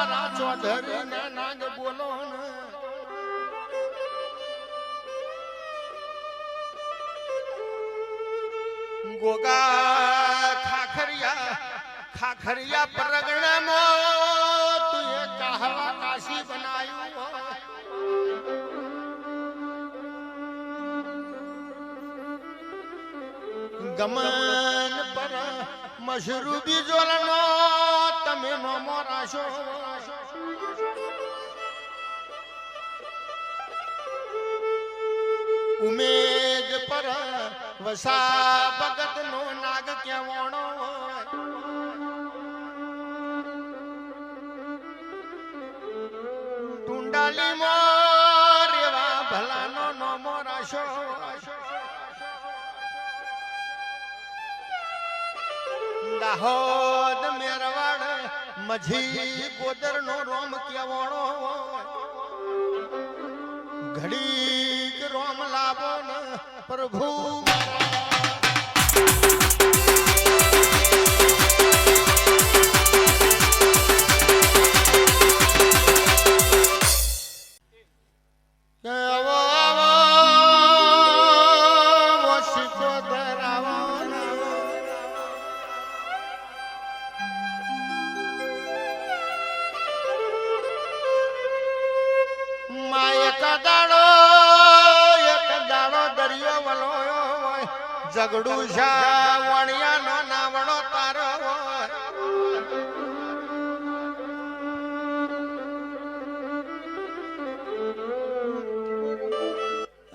મારા ચૌધરી ના નાગ બોલો ને ગોગા ખાખરિયા પરગણામાં તું એ કહવા કાશી બનાયું ગમન પર મશરૂબી જોલનો તમે નો મોરાશો ઉમેદ પર વસા ભગત નો નાગ કેવણો ટુંડાલી માં રેવા ભલાનો નો મોરાશો દાહોદ મેરવાડ મજી ગોદર નો રોમ કેવણો ઘડી રોમ લાવો ને પ્રભુ ઝઘડું શા વણિયા નો નાવણો તારો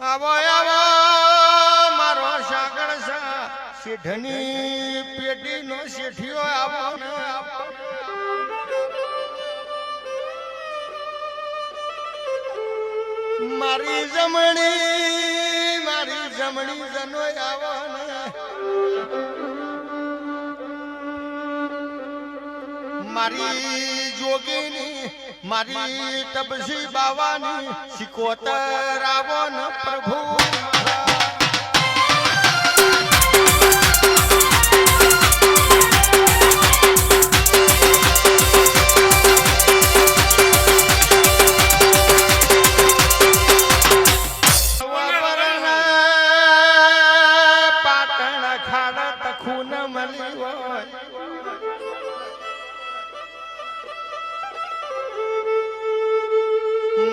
આવો આવો મારો સાગર શા શેઠની પેટી નો શેઠિયો આવો ને મારી જમણી જનો આવો મારી જોગીની મારી તપસી બાવાની શિકોતર આવો ન પ્રભુ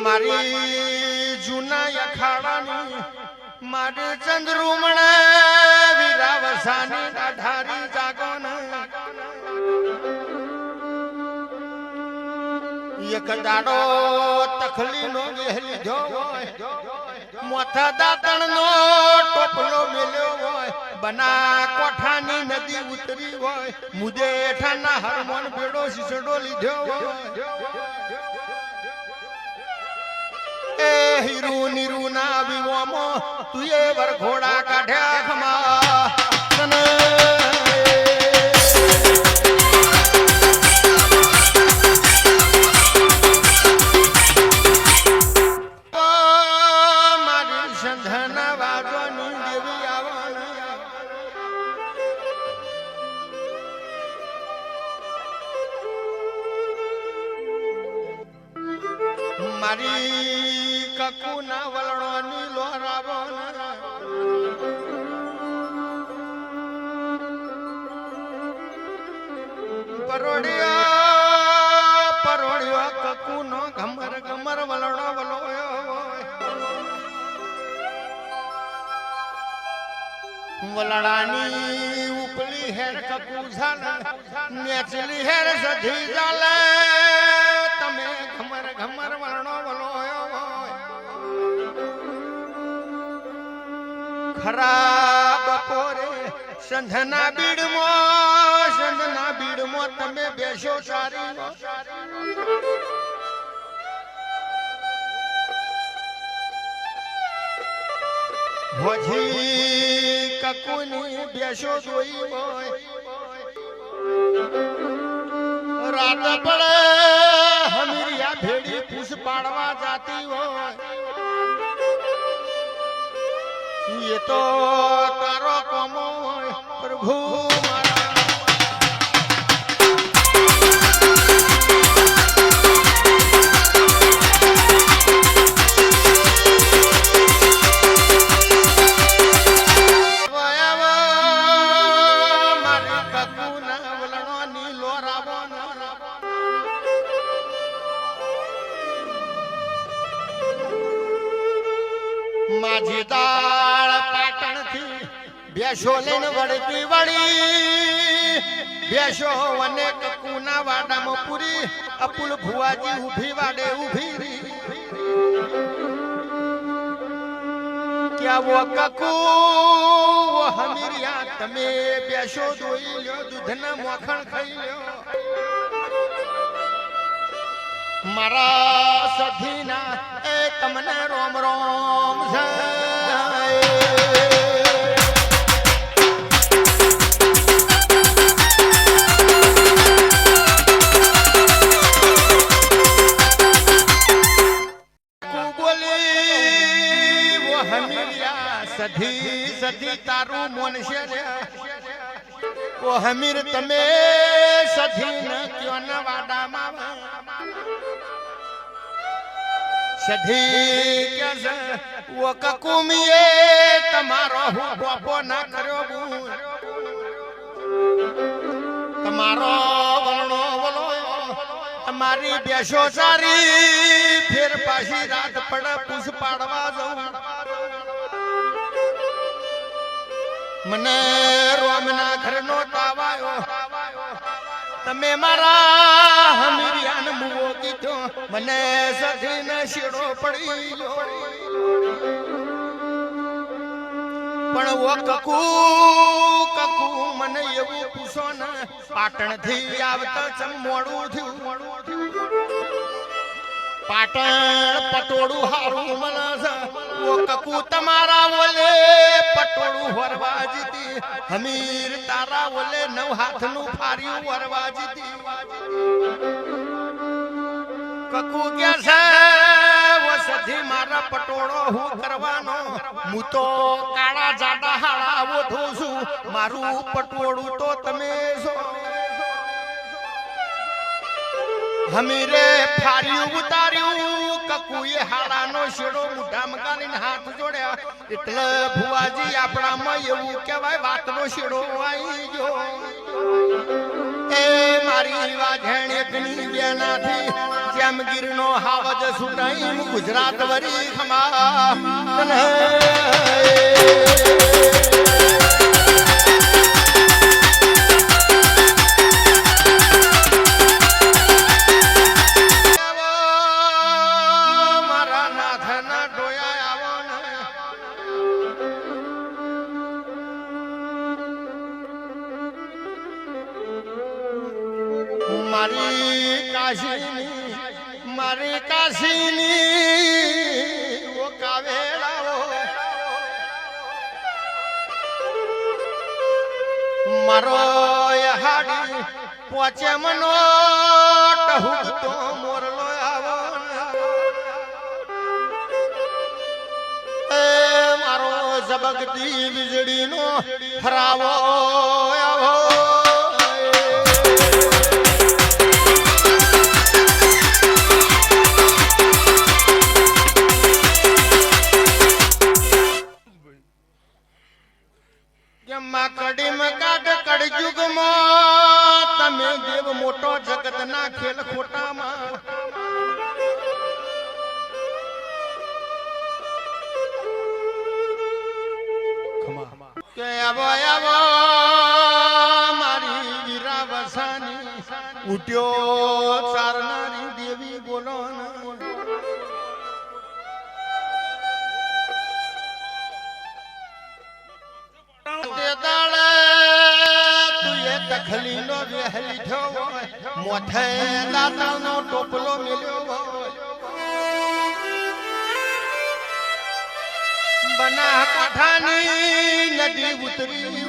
મારી જૂના અખાડાની મારી ચંદ્રુમણા વીરાવસાની ડાઢારી જાગોન એક દાડો તખલી નો ગહેલી જો મોથા દાતણ નો ટોપલો મેલ્યો હોય બના કોઠાની નદી ઉતરી હોય મુદેઠાના હરમોન બેડો શીસડો લીધો હોય હીરુ નીરુ ના વિવોમો તુએ વરઘોડા કાઢ્યા ખમા મારી સંધના વાગોની દેવી આવવાના મારી કકુના વલણોની લોરાવો પરોડિયો કકુનો ઘમર ઘમર વલણો વલોયો વલણાની ઉપલી હેર કકુ ઝાલે નેચલી હેર સધી ઝાલે તમે ઘમર ઘમર વલણો વલોયો ખરાબ પોરે સંધના બીડમો તમે બેસો સારી હોજી કકુની બેસો જોઈ હોય રાત પડે હમીરિયા ભેડી પૂછ પાડવા જાતી હોય ये तो तारो कमो प्रभु मारा રાવો માજી દાળ પાટણ થી બેસો લઈને વળતી વળી બેસો અને કકુના વાડામાં પૂરી અપુલ ભુવાજી ઉભી વાડે ઉભી ક્યાં વો કકુ હમીરિયા તમે બેસો દોઈ લ્યો દૂધના મોખણ ખાઈ લ્યો મારા સખીના એ તમને રોમ રોમ છે સધી સધી તારું મોન છે ઓ હમીર તમે સધી ન ક્યો ન વાડામાં સધી કે છે ઓ કકુમીએ તમારો હું બોપો ના કર્યો બુન તમારો વરણો વલો તમારી બેસો સારી ફેર પાછી રાત પડે પૂછ પાડવા જવું મને રોમના ઘરનો તાવાયો તમે મારા હમીરિયાને મુવો કીધો મને સધીને શીડો પડી ગયો પણ ઓ કકુ કકુ મને એવું પૂછો ને પાટણ થી આવતા ચમ મોડું થયું પાટણ પટોળું હારું મને ઓ કકુ તમારા ઓલે પટોળું વરવા જીતી હમીર તારા ઓલે નવ હાથનું ફાર્યું વરવા જીતી કકુ કે છે ઓ સધી મારા પટોળો હું કરવાનો હું તો કાળા જાડા હાળા ઓઠું છું મારું પટોળું તો તમે છો હમીરે ફાર્યું ઉતાર્યું કકુએ હાડાનો શેડો મુઠામાં ગાલીને હાથ જોડ્યા એટલે ભુવાજી આપણામાં એવું કહેવાય વાતનો શેડો આવી ગયો એ મારી વાઘેણ એકની બેનાથી જામગીરનો હાવજ સુટાઈ ગુજરાત વરી ખમા મારી કાશીની ઓ કાવેળાઓ મારો હાડી પોચે મનો ટહુકતો મોરલો આવો એ મારો ઝબકતી વીજળીનો ફરાવો આવો કડીમ કાઢ કળયુગમાં તમે દેવ મોટો જગત ના ખેલ ખોટામાં કે આવો આવો મારી વીરા વસાની ઉઠ્યો ચારનારી દેવી બોલો દખલી નો વહેલી થયો મોથે દાતા નો ટોપલો મેલ્યો બના કાંઠાની નદી ઉતરી